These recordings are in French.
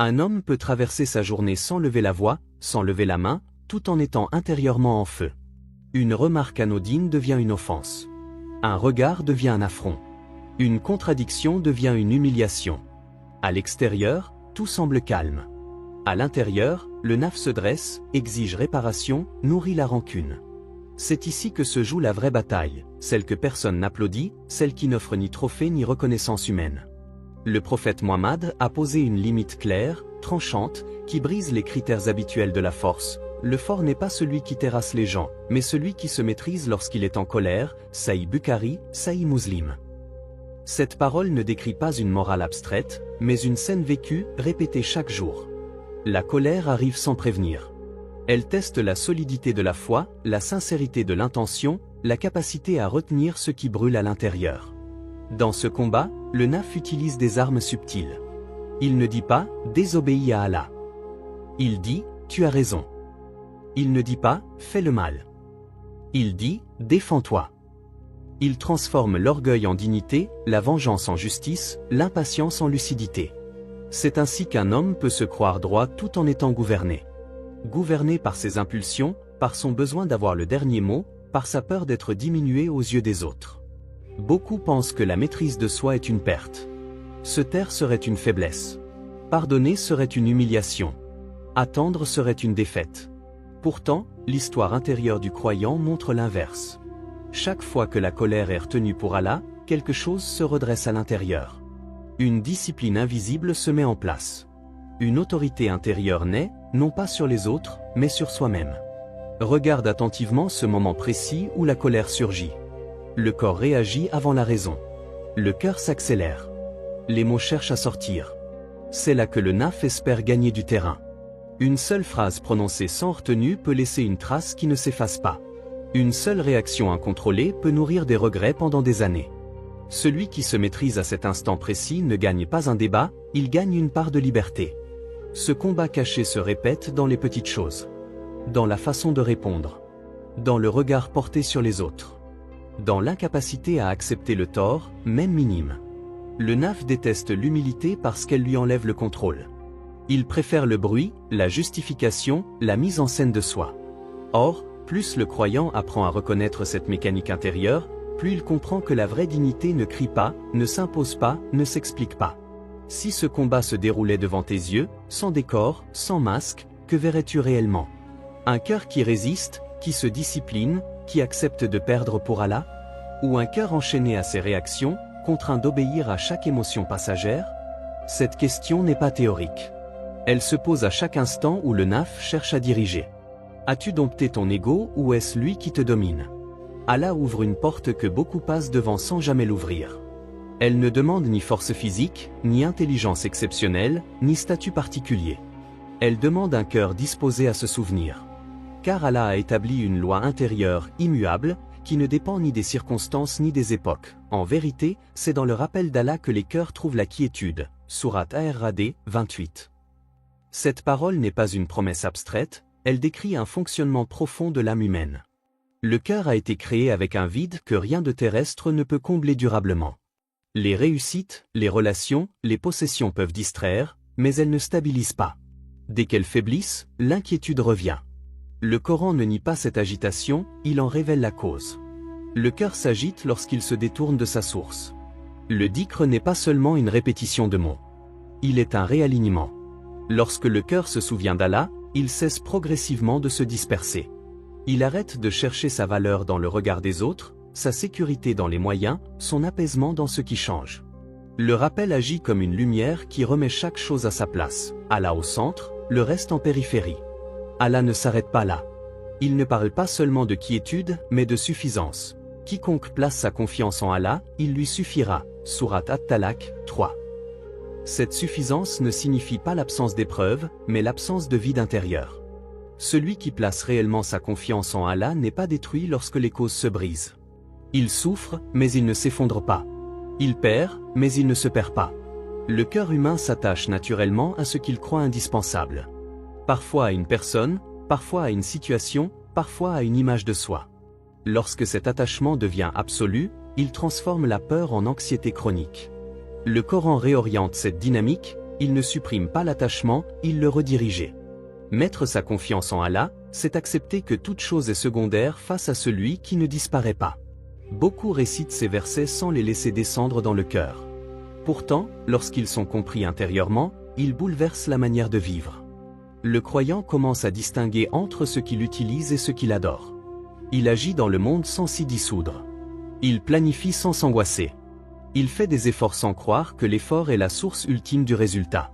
Un homme peut traverser sa journée sans lever la voix, sans lever la main, tout en étant intérieurement en feu. Une remarque anodine devient une offense. Un regard devient un affront. Une contradiction devient une humiliation. À l'extérieur, tout semble calme. À l'intérieur, le naf se dresse, exige réparation, nourrit la rancune. C'est ici que se joue la vraie bataille, celle que personne n'applaudit, celle qui n'offre ni trophée ni reconnaissance humaine. Le prophète Muhammad a posé une limite claire, tranchante, qui brise les critères habituels de la force. Le fort n'est pas celui qui terrasse les gens, mais celui qui se maîtrise lorsqu'il est en colère, Sahih Bukhari, Sahih Muslim. Cette parole ne décrit pas une morale abstraite, mais une scène vécue, répétée chaque jour. La colère arrive sans prévenir. Elle teste la solidité de la foi, la sincérité de l'intention, la capacité à retenir ce qui brûle à l'intérieur. Dans ce combat, le naf utilise des armes subtiles. Il ne dit pas « désobéis à Allah ». Il dit « tu as raison ». Il ne dit pas « fais le mal ». Il dit « défends-toi ». Il transforme l'orgueil en dignité, la vengeance en justice, l'impatience en lucidité. C'est ainsi qu'un homme peut se croire droit tout en étant gouverné. Gouverné par ses impulsions, par son besoin d'avoir le dernier mot, par sa peur d'être diminué aux yeux des autres. Beaucoup pensent que la maîtrise de soi est une perte. Se taire serait une faiblesse. Pardonner serait une humiliation. Attendre serait une défaite. Pourtant, l'histoire intérieure du croyant montre l'inverse. Chaque fois que la colère est retenue pour Allah, quelque chose se redresse à l'intérieur. Une discipline invisible se met en place. Une autorité intérieure naît, non pas sur les autres, mais sur soi-même. Regarde attentivement ce moment précis où la colère surgit. Le corps réagit avant la raison. Le cœur s'accélère. Les mots cherchent à sortir. C'est là que le naf espère gagner du terrain. Une seule phrase prononcée sans retenue peut laisser une trace qui ne s'efface pas. Une seule réaction incontrôlée peut nourrir des regrets pendant des années. Celui qui se maîtrise à cet instant précis ne gagne pas un débat, il gagne une part de liberté. Ce combat caché se répète dans les petites choses. Dans la façon de répondre. Dans le regard porté sur les autres. Dans l'incapacité à accepter le tort, même minime. Le naf déteste l'humilité parce qu'elle lui enlève le contrôle. Il préfère le bruit, la justification, la mise en scène de soi. Or, plus le croyant apprend à reconnaître cette mécanique intérieure, plus il comprend que la vraie dignité ne crie pas, ne s'impose pas, ne s'explique pas. Si ce combat se déroulait devant tes yeux, sans décor, sans masque, que verrais-tu réellement? Un cœur qui résiste, qui se discipline, qui accepte de perdre pour Allah? Ou un cœur enchaîné à ses réactions, contraint d'obéir à chaque émotion passagère? Cette question n'est pas théorique. Elle se pose à chaque instant où le naf cherche à diriger. As-tu dompté ton ego ou est-ce lui qui te domine? Allah ouvre une porte que beaucoup passent devant sans jamais l'ouvrir. Elle ne demande ni force physique, ni intelligence exceptionnelle, ni statut particulier. Elle demande un cœur disposé à se souvenir. Car Allah a établi une loi intérieure immuable, qui ne dépend ni des circonstances ni des époques. En vérité, c'est dans le rappel d'Allah que les cœurs trouvent la quiétude. Sourate Ar-Ra'd 28. Cette parole n'est pas une promesse abstraite, elle décrit un fonctionnement profond de l'âme humaine. Le cœur a été créé avec un vide que rien de terrestre ne peut combler durablement. Les réussites, les relations, les possessions peuvent distraire, mais elles ne stabilisent pas. Dès qu'elles faiblissent, l'inquiétude revient. Le Coran ne nie pas cette agitation, il en révèle la cause. Le cœur s'agite lorsqu'il se détourne de sa source. Le dhikr n'est pas seulement une répétition de mots. Il est un réalignement. Lorsque le cœur se souvient d'Allah, il cesse progressivement de se disperser. Il arrête de chercher sa valeur dans le regard des autres, sa sécurité dans les moyens, son apaisement dans ce qui change. Le rappel agit comme une lumière qui remet chaque chose à sa place, Allah au centre, le reste en périphérie. Allah ne s'arrête pas là. Il ne parle pas seulement de quiétude, mais de suffisance. Quiconque place sa confiance en Allah, il lui suffira. Sourate At-Talaq 3. Cette suffisance ne signifie pas l'absence d'épreuves, mais l'absence de vide intérieur. Celui qui place réellement sa confiance en Allah n'est pas détruit lorsque les causes se brisent. Il souffre, mais il ne s'effondre pas. Il perd, mais il ne se perd pas. Le cœur humain s'attache naturellement à ce qu'il croit indispensable. Parfois à une personne, parfois à une situation, parfois à une image de soi. Lorsque cet attachement devient absolu, il transforme la peur en anxiété chronique. Le Coran réoriente cette dynamique, il ne supprime pas l'attachement, il le redirigeait. Mettre sa confiance en Allah, c'est accepter que toute chose est secondaire face à celui qui ne disparaît pas. Beaucoup récitent ces versets sans les laisser descendre dans le cœur. Pourtant, lorsqu'ils sont compris intérieurement, ils bouleversent la manière de vivre. Le croyant commence à distinguer entre ce qu'il utilise et ce qu'il adore. Il agit dans le monde sans s'y dissoudre. Il planifie sans s'angoisser. Il fait des efforts sans croire que l'effort est la source ultime du résultat.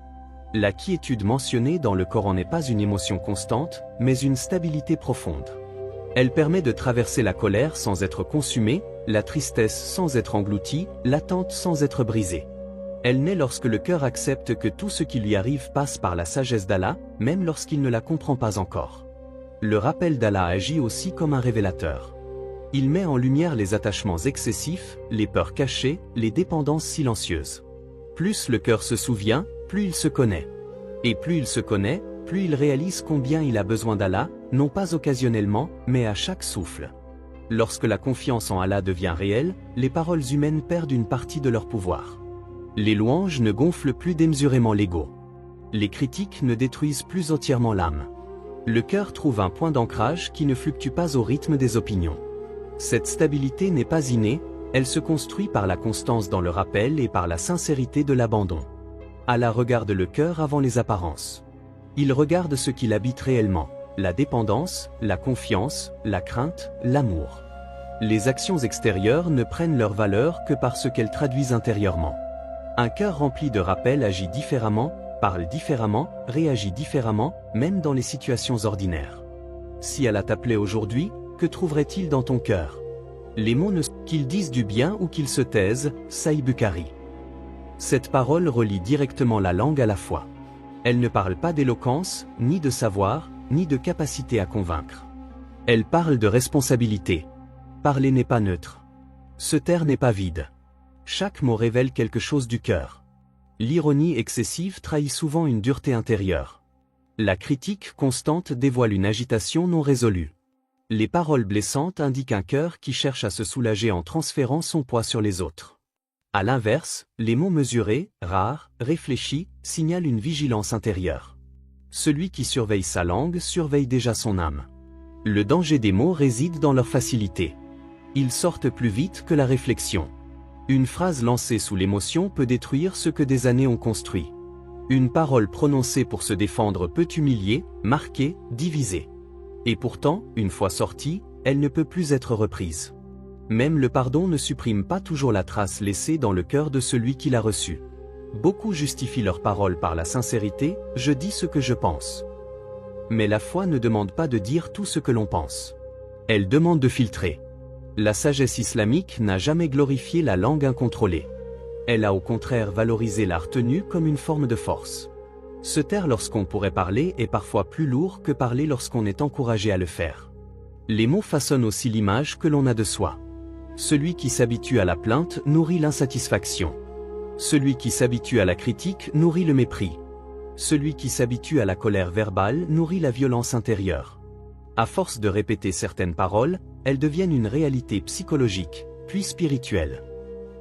La quiétude mentionnée dans le Coran n'est pas une émotion constante, mais une stabilité profonde. Elle permet de traverser la colère sans être consumée, la tristesse sans être engloutie, l'attente sans être brisée. Elle naît lorsque le cœur accepte que tout ce qui lui arrive passe par la sagesse d'Allah, même lorsqu'il ne la comprend pas encore. Le rappel d'Allah agit aussi comme un révélateur. Il met en lumière les attachements excessifs, les peurs cachées, les dépendances silencieuses. Plus le cœur se souvient, plus il se connaît. Et plus il se connaît, plus il réalise combien il a besoin d'Allah, non pas occasionnellement, mais à chaque souffle. Lorsque la confiance en Allah devient réelle, les paroles humaines perdent une partie de leur pouvoir. Les louanges ne gonflent plus démesurément l'ego. Les critiques ne détruisent plus entièrement l'âme. Le cœur trouve un point d'ancrage qui ne fluctue pas au rythme des opinions. Cette stabilité n'est pas innée, elle se construit par la constance dans le rappel et par la sincérité de l'abandon. Allah regarde le cœur avant les apparences. Il regarde ce qu'il habite réellement, la dépendance, la confiance, la crainte, l'amour. Les actions extérieures ne prennent leur valeur que par ce qu'elles traduisent intérieurement. Un cœur rempli de rappel agit différemment, parle différemment, réagit différemment, même dans les situations ordinaires. Si Allah t'appelait aujourd'hui, que trouverait-il dans ton cœur? Les mots ne sont qu'ils disent du bien ou qu'ils se taisent, Sahih Bukhari. Cette parole relie directement la langue à la foi. Elle ne parle pas d'éloquence, ni de savoir, ni de capacité à convaincre. Elle parle de responsabilité. Parler n'est pas neutre. Se taire n'est pas vide. Chaque mot révèle quelque chose du cœur. L'ironie excessive trahit souvent une dureté intérieure. La critique constante dévoile une agitation non résolue. Les paroles blessantes indiquent un cœur qui cherche à se soulager en transférant son poids sur les autres. À l'inverse, les mots mesurés, rares, réfléchis, signalent une vigilance intérieure. Celui qui surveille sa langue surveille déjà son âme. Le danger des mots réside dans leur facilité. Ils sortent plus vite que la réflexion. Une phrase lancée sous l'émotion peut détruire ce que des années ont construit. Une parole prononcée pour se défendre peut humilier, marquer, diviser. Et pourtant, une fois sortie, elle ne peut plus être reprise. Même le pardon ne supprime pas toujours la trace laissée dans le cœur de celui qui l'a reçu. Beaucoup justifient leurs paroles par la sincérité, je dis ce que je pense. Mais la foi ne demande pas de dire tout ce que l'on pense. Elle demande de filtrer. La sagesse islamique n'a jamais glorifié la langue incontrôlée. Elle a au contraire valorisé la retenue comme une forme de force. Se taire lorsqu'on pourrait parler est parfois plus lourd que parler lorsqu'on est encouragé à le faire. Les mots façonnent aussi l'image que l'on a de soi. Celui qui s'habitue à la plainte nourrit l'insatisfaction. Celui qui s'habitue à la critique nourrit le mépris. Celui qui s'habitue à la colère verbale nourrit la violence intérieure. À force de répéter certaines paroles, elles deviennent une réalité psychologique, puis spirituelle.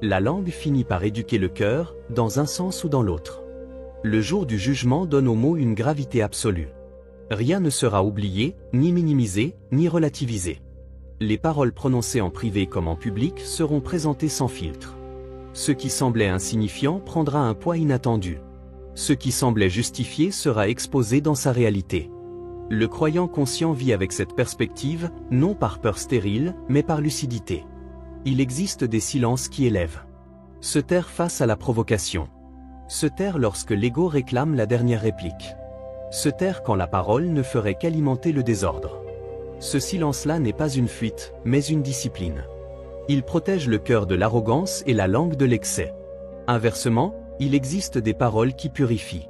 La langue finit par éduquer le cœur, dans un sens ou dans l'autre. Le jour du jugement donne aux mots une gravité absolue. Rien ne sera oublié, ni minimisé, ni relativisé. Les paroles prononcées en privé comme en public seront présentées sans filtre. Ce qui semblait insignifiant prendra un poids inattendu. Ce qui semblait justifié sera exposé dans sa réalité. Le croyant conscient vit avec cette perspective, non par peur stérile, mais par lucidité. Il existe des silences qui élèvent. Se taire face à la provocation. Se taire lorsque l'ego réclame la dernière réplique. Se taire quand la parole ne ferait qu'alimenter le désordre. Ce silence-là n'est pas une fuite, mais une discipline. Il protège le cœur de l'arrogance et la langue de l'excès. Inversement, il existe des paroles qui purifient.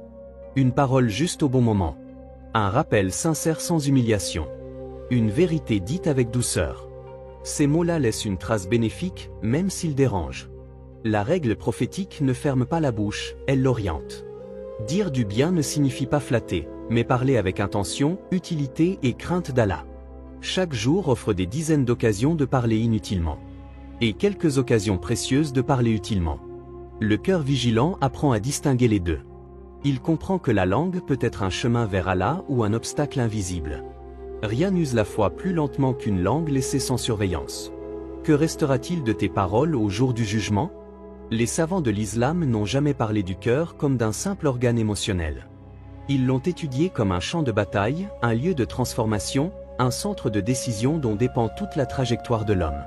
Une parole juste au bon moment. Un rappel sincère sans humiliation. Une vérité dite avec douceur. Ces mots-là laissent une trace bénéfique, même s'ils dérangent. La règle prophétique ne ferme pas la bouche, elle l'oriente. Dire du bien ne signifie pas flatter, mais parler avec intention, utilité et crainte d'Allah. Chaque jour offre des dizaines d'occasions de parler inutilement. Et quelques occasions précieuses de parler utilement. Le cœur vigilant apprend à distinguer les deux. Il comprend que la langue peut être un chemin vers Allah ou un obstacle invisible. Rien n'use la foi plus lentement qu'une langue laissée sans surveillance. Que restera-t-il de tes paroles au jour du jugement? Les savants de l'islam n'ont jamais parlé du cœur comme d'un simple organe émotionnel. Ils l'ont étudié comme un champ de bataille, un lieu de transformation, un centre de décision dont dépend toute la trajectoire de l'homme.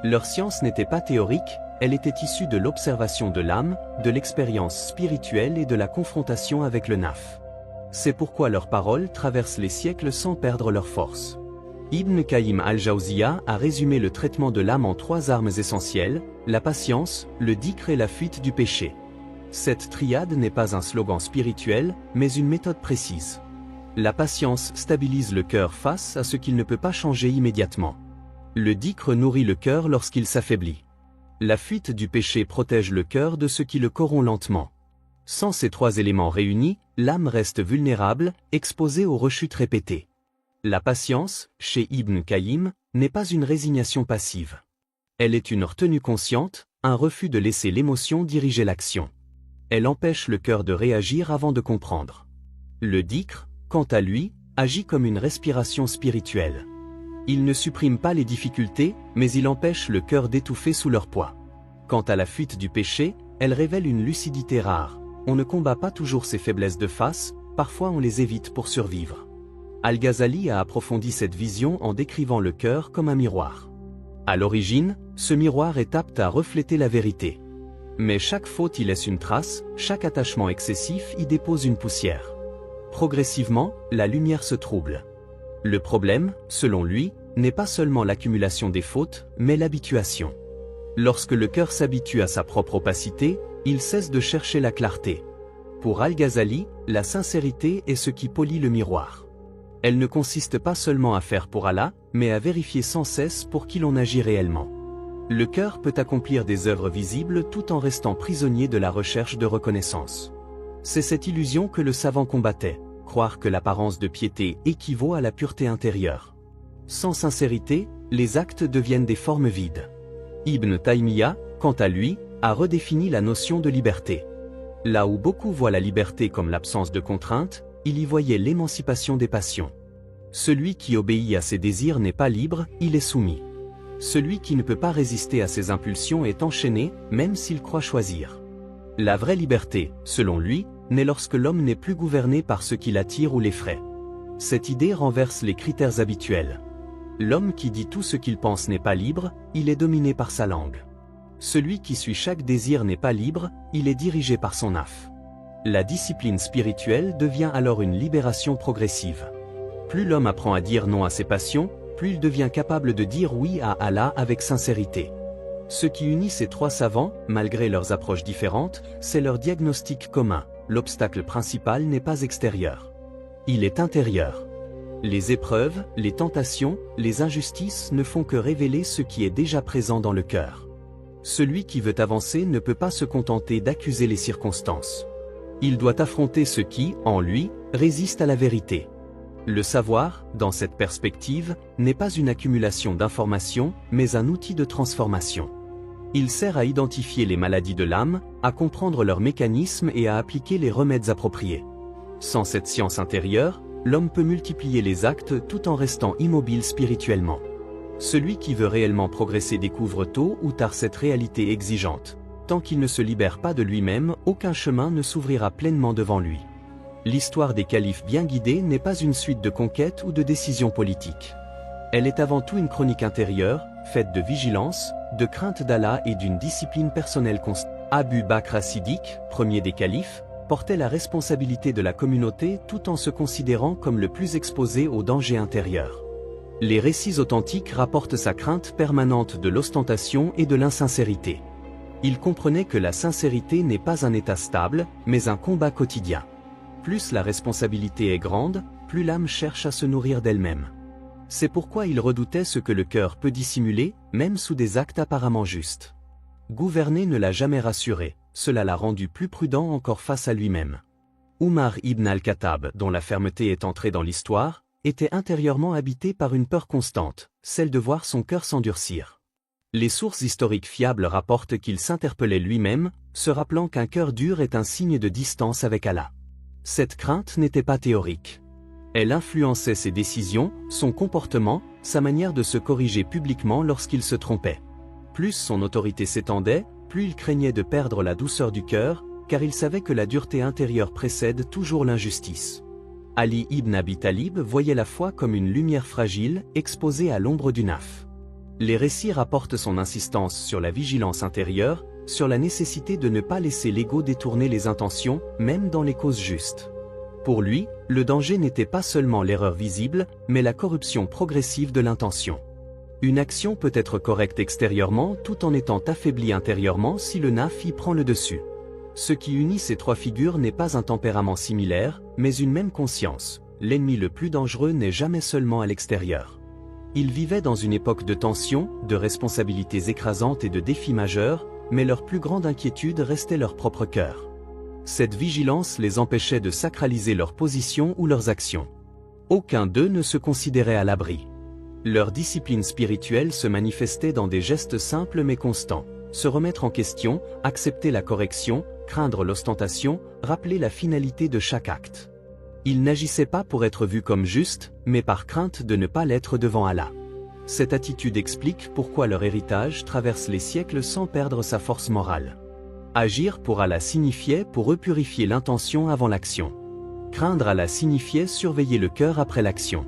Leur science n'était pas théorique, elle était issue de l'observation de l'âme, de l'expérience spirituelle et de la confrontation avec le naf. C'est pourquoi leurs paroles traversent les siècles sans perdre leur force. Ibn Qayyim al-Jawziyya a résumé le traitement de l'âme en 3 armes essentielles, la patience, le dhikr et la fuite du péché. Cette triade n'est pas un slogan spirituel, mais une méthode précise. La patience stabilise le cœur face à ce qu'il ne peut pas changer immédiatement. Le dhikr nourrit le cœur lorsqu'il s'affaiblit. La fuite du péché protège le cœur de ce qui le corrompt lentement. Sans ces 3 éléments réunis, l'âme reste vulnérable, exposée aux rechutes répétées. La patience, chez Ibn Qayyim, n'est pas une résignation passive. Elle est une retenue consciente, un refus de laisser l'émotion diriger l'action. Elle empêche le cœur de réagir avant de comprendre. Le dhikr, quant à lui, agit comme une respiration spirituelle. Il ne supprime pas les difficultés, mais il empêche le cœur d'étouffer sous leur poids. Quant à la fuite du péché, elle révèle une lucidité rare. On ne combat pas toujours ses faiblesses de face, parfois on les évite pour survivre. Al-Ghazali a approfondi cette vision en décrivant le cœur comme un miroir. À l'origine, ce miroir est apte à refléter la vérité. Mais chaque faute y laisse une trace, chaque attachement excessif y dépose une poussière. Progressivement, la lumière se trouble. Le problème, selon lui, n'est pas seulement l'accumulation des fautes, mais l'habituation. Lorsque le cœur s'habitue à sa propre opacité, il cesse de chercher la clarté. Pour Al-Ghazali, la sincérité est ce qui polit le miroir. Elle ne consiste pas seulement à faire pour Allah, mais à vérifier sans cesse pour qui l'on agit réellement. Le cœur peut accomplir des œuvres visibles tout en restant prisonnier de la recherche de reconnaissance. C'est cette illusion que le savant combattait, croire que l'apparence de piété équivaut à la pureté intérieure. Sans sincérité, les actes deviennent des formes vides. Ibn Taymiyya, quant à lui, a redéfini la notion de liberté. Là où beaucoup voient la liberté comme l'absence de contraintes, il y voyait l'émancipation des passions. Celui qui obéit à ses désirs n'est pas libre, il est soumis. Celui qui ne peut pas résister à ses impulsions est enchaîné, même s'il croit choisir. La vraie liberté, selon lui, naît lorsque l'homme n'est plus gouverné par ce qui l'attire ou l'effraie. Cette idée renverse les critères habituels. L'homme qui dit tout ce qu'il pense n'est pas libre, il est dominé par sa langue. Celui qui suit chaque désir n'est pas libre, il est dirigé par son naf. La discipline spirituelle devient alors une libération progressive. Plus l'homme apprend à dire non à ses passions, plus il devient capable de dire oui à Allah avec sincérité. Ce qui unit ces 3 savants, malgré leurs approches différentes, c'est leur diagnostic commun. L'obstacle principal n'est pas extérieur. Il est intérieur. Les épreuves, les tentations, les injustices ne font que révéler ce qui est déjà présent dans le cœur. Celui qui veut avancer ne peut pas se contenter d'accuser les circonstances. Il doit affronter ce qui, en lui, résiste à la vérité. Le savoir, dans cette perspective, n'est pas une accumulation d'informations, mais un outil de transformation. Il sert à identifier les maladies de l'âme, à comprendre leurs mécanismes et à appliquer les remèdes appropriés. Sans cette science intérieure, l'homme peut multiplier les actes tout en restant immobile spirituellement. Celui qui veut réellement progresser découvre tôt ou tard cette réalité exigeante. Tant qu'il ne se libère pas de lui-même, aucun chemin ne s'ouvrira pleinement devant lui. L'histoire des califes bien guidés n'est pas une suite de conquêtes ou de décisions politiques. Elle est avant tout une chronique intérieure, faite de vigilance, de crainte d'Allah et d'une discipline personnelle constante. Abu Bakr as-Siddiq, premier des califes, portait la responsabilité de la communauté tout en se considérant comme le plus exposé aux dangers intérieurs. Les récits authentiques rapportent sa crainte permanente de l'ostentation et de l'insincérité. Il comprenait que la sincérité n'est pas un état stable, mais un combat quotidien. Plus la responsabilité est grande, plus l'âme cherche à se nourrir d'elle-même. C'est pourquoi il redoutait ce que le cœur peut dissimuler, même sous des actes apparemment justes. Gouverner ne l'a jamais rassuré, cela l'a rendu plus prudent encore face à lui-même. Umar ibn al-Khattab, dont la fermeté est entrée dans l'histoire, était intérieurement habité par une peur constante, celle de voir son cœur s'endurcir. Les sources historiques fiables rapportent qu'il s'interpellait lui-même, se rappelant qu'un cœur dur est un signe de distance avec Allah. Cette crainte n'était pas théorique. Elle influençait ses décisions, son comportement, sa manière de se corriger publiquement lorsqu'il se trompait. Plus son autorité s'étendait, plus il craignait de perdre la douceur du cœur, car il savait que la dureté intérieure précède toujours l'injustice. Ali ibn Abi Talib voyait la foi comme une lumière fragile, exposée à l'ombre du naf. Les récits rapportent son insistance sur la vigilance intérieure, sur la nécessité de ne pas laisser l'ego détourner les intentions, même dans les causes justes. Pour lui, le danger n'était pas seulement l'erreur visible, mais la corruption progressive de l'intention. Une action peut être correcte extérieurement tout en étant affaiblie intérieurement si le naf y prend le dessus. Ce qui unit ces trois figures n'est pas un tempérament similaire, mais une même conscience. L'ennemi le plus dangereux n'est jamais seulement à l'extérieur. Ils vivaient dans une époque de tension, de responsabilités écrasantes et de défis majeurs, mais leur plus grande inquiétude restait leur propre cœur. Cette vigilance les empêchait de sacraliser leur position ou leurs actions. Aucun d'eux ne se considérait à l'abri. Leur discipline spirituelle se manifestait dans des gestes simples mais constants. Se remettre en question, accepter la correction, craindre l'ostentation, rappeler la finalité de chaque acte. Ils n'agissaient pas pour être vus comme justes, mais par crainte de ne pas l'être devant Allah. Cette attitude explique pourquoi leur héritage traverse les siècles sans perdre sa force morale. Agir pour Allah signifiait pour eux purifier l'intention avant l'action. Craindre Allah signifiait surveiller le cœur après l'action.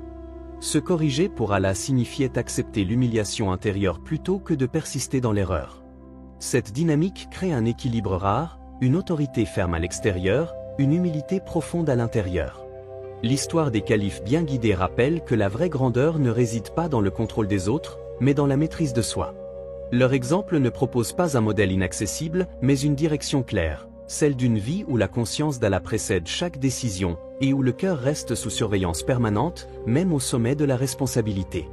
Se corriger pour Allah signifiait accepter l'humiliation intérieure plutôt que de persister dans l'erreur. Cette dynamique crée un équilibre rare, une autorité ferme à l'extérieur, une humilité profonde à l'intérieur. L'histoire des califes bien guidés rappelle que la vraie grandeur ne réside pas dans le contrôle des autres, mais dans la maîtrise de soi. Leur exemple ne propose pas un modèle inaccessible, mais une direction claire, celle d'une vie où la conscience d'Allah précède chaque décision, et où le cœur reste sous surveillance permanente, même au sommet de la responsabilité.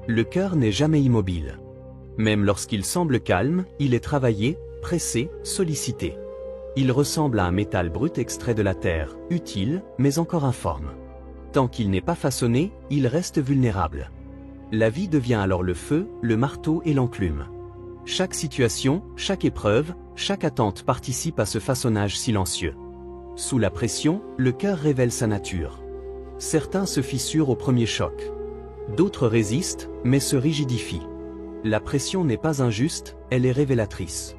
Le cœur n'est jamais immobile. Même lorsqu'il semble calme, il est travaillé, pressé, sollicité. Il ressemble à un métal brut extrait de la terre, utile, mais encore informe. Tant qu'il n'est pas façonné, il reste vulnérable. La vie devient alors le feu, le marteau et l'enclume. Chaque situation, chaque épreuve, chaque attente participe à ce façonnage silencieux. Sous la pression, le cœur révèle sa nature. Certains se fissurent au premier choc. D'autres résistent, mais se rigidifient. La pression n'est pas injuste, elle est révélatrice.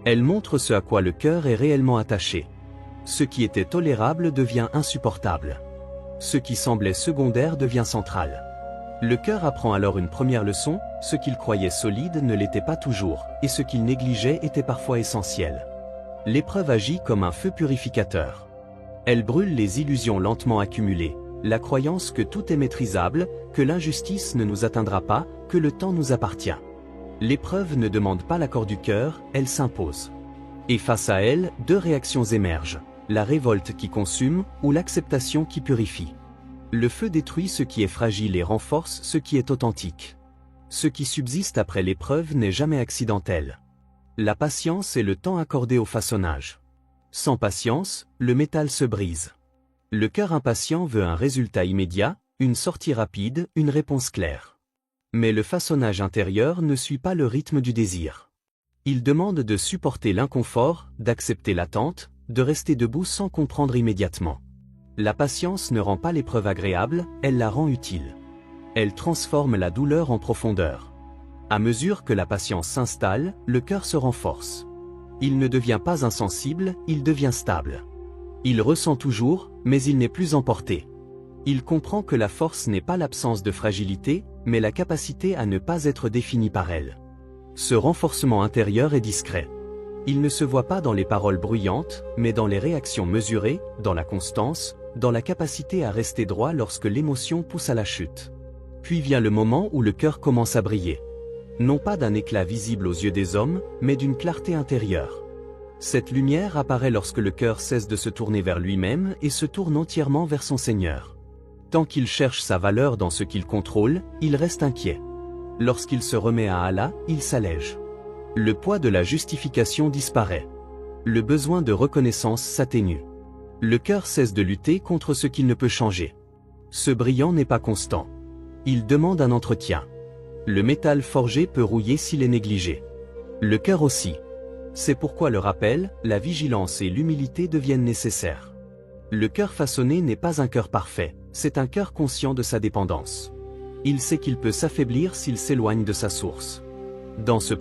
Elle montre ce à quoi le cœur est réellement attaché. Ce qui était tolérable devient insupportable. Ce qui semblait secondaire devient central. Le cœur apprend alors une première leçon, ce qu'il croyait solide ne l'était pas toujours, et ce qu'il négligeait était parfois essentiel. L'épreuve agit comme un feu purificateur. Elle brûle les illusions lentement accumulées, la croyance que tout est maîtrisable, que l'injustice ne nous atteindra pas, que le temps nous appartient. L'épreuve ne demande pas l'accord du cœur, elle s'impose. Et face à elle, deux réactions émergent, la révolte qui consume ou l'acceptation qui purifie. Le feu détruit ce qui est fragile et renforce ce qui est authentique. Ce qui subsiste après l'épreuve n'est jamais accidentel. La patience est le temps accordé au façonnage. Sans patience, le métal se brise. Le cœur impatient veut un résultat immédiat, une sortie rapide, une réponse claire. Mais le façonnage intérieur ne suit pas le rythme du désir. Il demande de supporter l'inconfort, d'accepter l'attente, de rester debout sans comprendre immédiatement. La patience ne rend pas l'épreuve agréable, elle la rend utile. Elle transforme la douleur en profondeur. À mesure que la patience s'installe, le cœur se renforce. Il ne devient pas insensible, il devient stable. Il ressent toujours, mais il n'est plus emporté. Il comprend que la force n'est pas l'absence de fragilité, mais la capacité à ne pas être définie par elle. Ce renforcement intérieur est discret. Il ne se voit pas dans les paroles bruyantes, mais dans les réactions mesurées, dans la constance, dans la capacité à rester droit lorsque l'émotion pousse à la chute. Puis vient le moment où le cœur commence à briller. Non pas d'un éclat visible aux yeux des hommes, mais d'une clarté intérieure. Cette lumière apparaît lorsque le cœur cesse de se tourner vers lui-même et se tourne entièrement vers son Seigneur. Tant qu'il cherche sa valeur dans ce qu'il contrôle, il reste inquiet. Lorsqu'il se remet à Allah, il s'allège. Le poids de la justification disparaît. Le besoin de reconnaissance s'atténue. Le cœur cesse de lutter contre ce qu'il ne peut changer. Ce brillant n'est pas constant. Il demande un entretien. Le métal forgé peut rouiller s'il est négligé. Le cœur aussi. C'est pourquoi le rappel, la vigilance et l'humilité deviennent nécessaires. Le cœur façonné n'est pas un cœur parfait, c'est un cœur conscient de sa dépendance. Il sait qu'il peut s'affaiblir s'il s'éloigne de sa source. Dans ce